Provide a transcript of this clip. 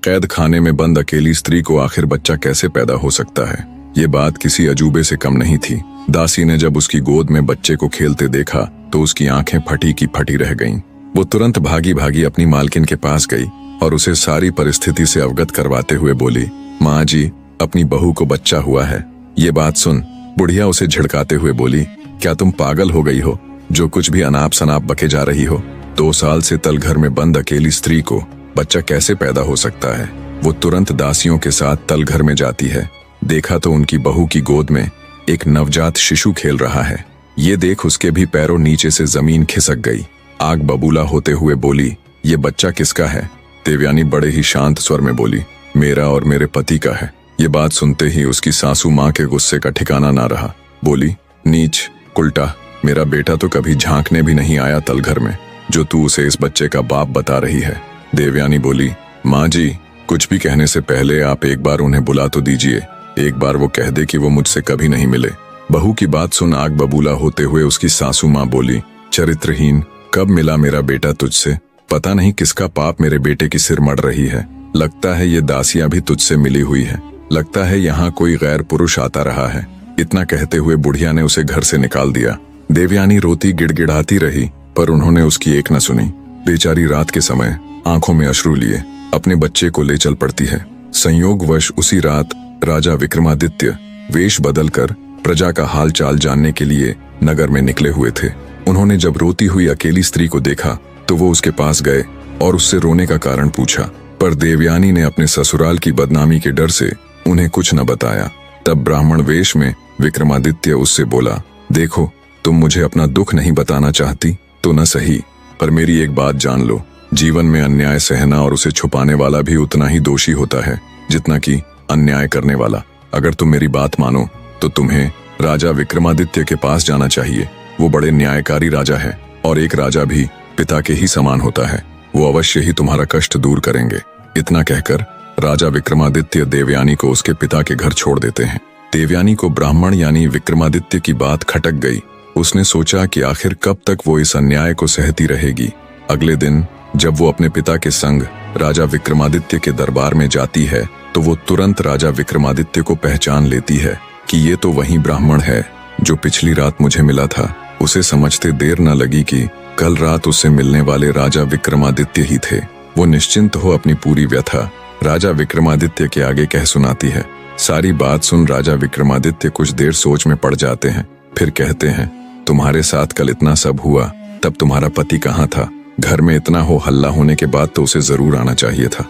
कैद खाने में बंद अकेली स्त्री को आखिर बच्चा कैसे पैदा हो सकता है? ये बात किसी अजूबे से कम नहीं थी। दासी ने जब उसकी गोद में बच्चे को खेलते देखा तो उसकी आंखें फटी की फटी रह गईं। वो तुरंत भागी भागी अपनी मालकिन के पास गई और उसे सारी परिस्थिति से अवगत करवाते हुए बोली, माँ जी, अपनी बहू को बच्चा हुआ है। ये बात सुन बुढ़िया उसे झिड़काते हुए बोली, क्या तुम पागल हो गई हो? जो कुछ भी अनाप शनाप बके जा रही हो। 2 साल से तल घर में बंद अकेली स्त्री को बच्चा कैसे पैदा हो सकता है? वो तुरंत दासियों के साथ तल घर में जाती है। देखा तो उनकी बहू की गोद में एक नवजात शिशु खेल रहा है। ये देख उसके भी पैरों नीचे से जमीन खिसक गई। आग बबूला होते हुए बोली, ये बच्चा किसका है? देवयानी बड़े ही शांत स्वर में बोली, मेरा और मेरे पति का है। ये बात सुनते ही उसकी सासू माँ के गुस्से का ठिकाना ना रहा। बोली, नीच, उल्टा, मेरा बेटा तो कभी झांकने भी नहीं आया तल घर में, जो तू उसे इस बच्चे का बाप बता रही है। देवयानी बोली, माँ जी, कुछ भी कहने से पहले आप एक बार उन्हें बुला तो दीजिए। एक बार वो कह दे कि वो मुझसे कभी नहीं मिले। बहू की बात सुन आग बबूला होते हुए उसकी सासू माँ बोली, चरित्रहीन, कब मिला मेरा बेटा तुझसे? पता नहीं किसका पाप मेरे बेटे की सिर मड़ रही है। लगता है ये दासियां भी तुझसे मिली हुई है। लगता है यहाँ कोई गैर पुरुष आता रहा है। इतना कहते हुए बुढ़िया ने उसे घर से निकाल दिया। देवयानी रोती गिड़गिड़ाती रही, पर उन्होंने उसकी एक न सुनी। बेचारी रात के समय आंखों में अश्रु लिए अपने बच्चे को ले चल पड़ती है। संयोगवश उसी रात राजा विक्रमादित्य वेश बदलकर प्रजा का हाल चाल जानने के लिए नगर में निकले हुए थे। उन्होंने जब रोती हुई अकेली स्त्री को देखा तो वो उसके पास गए और उससे रोने का कारण पूछा, पर देवयानी ने अपने ससुराल की बदनामी के डर से उन्हें कुछ न बताया। तब ब्राह्मण वेश में विक्रमादित्य उससे बोला, देखो, तुम मुझे अपना दुख नहीं बताना चाहती तो न सही, पर मेरी एक बात जान लो, जीवन में अन्याय सहना और उसे छुपाने वाला भी उतना ही दोषी होता है जितना कि अन्याय करने वाला। अगर तुम मेरी बात मानो तो तुम्हें राजा विक्रमादित्य के पास जाना चाहिए। वो बड़े न्यायकारी राजा है और एक राजा भी पिता के ही समान होता है। वो अवश्य ही तुम्हारा कष्ट दूर करेंगे। इतना कहकर राजा विक्रमादित्य देवयानी को उसके पिता के घर छोड़ देते हैं। देवयानी को ब्राह्मण यानी विक्रमादित्य की बात खटक गई। उसने सोचा कि आखिर कब तक वो इस अन्याय को सहती रहेगी। अगले दिन जब वो अपने पिता के संग राजा विक्रमादित्य के दरबार में जाती है तो वो तुरंत राजा विक्रमादित्य को पहचान लेती है कि ये तो वही ब्राह्मण है जो पिछली रात मुझे मिला था। उसे समझते देर न लगी कि कल रात उससे मिलने वाले राजा विक्रमादित्य ही थे। वो निश्चिंत हो अपनी पूरी व्यथा राजा विक्रमादित्य के आगे कह सुनाती है। सारी बात सुन राजा विक्रमादित्य कुछ देर सोच में पड़ जाते हैं। फिर कहते हैं, तुम्हारे साथ कल इतना सब हुआ, तब तुम्हारा पति कहाँ था? घर में इतना हो हल्ला होने के बाद तो उसे जरूर आना चाहिए था।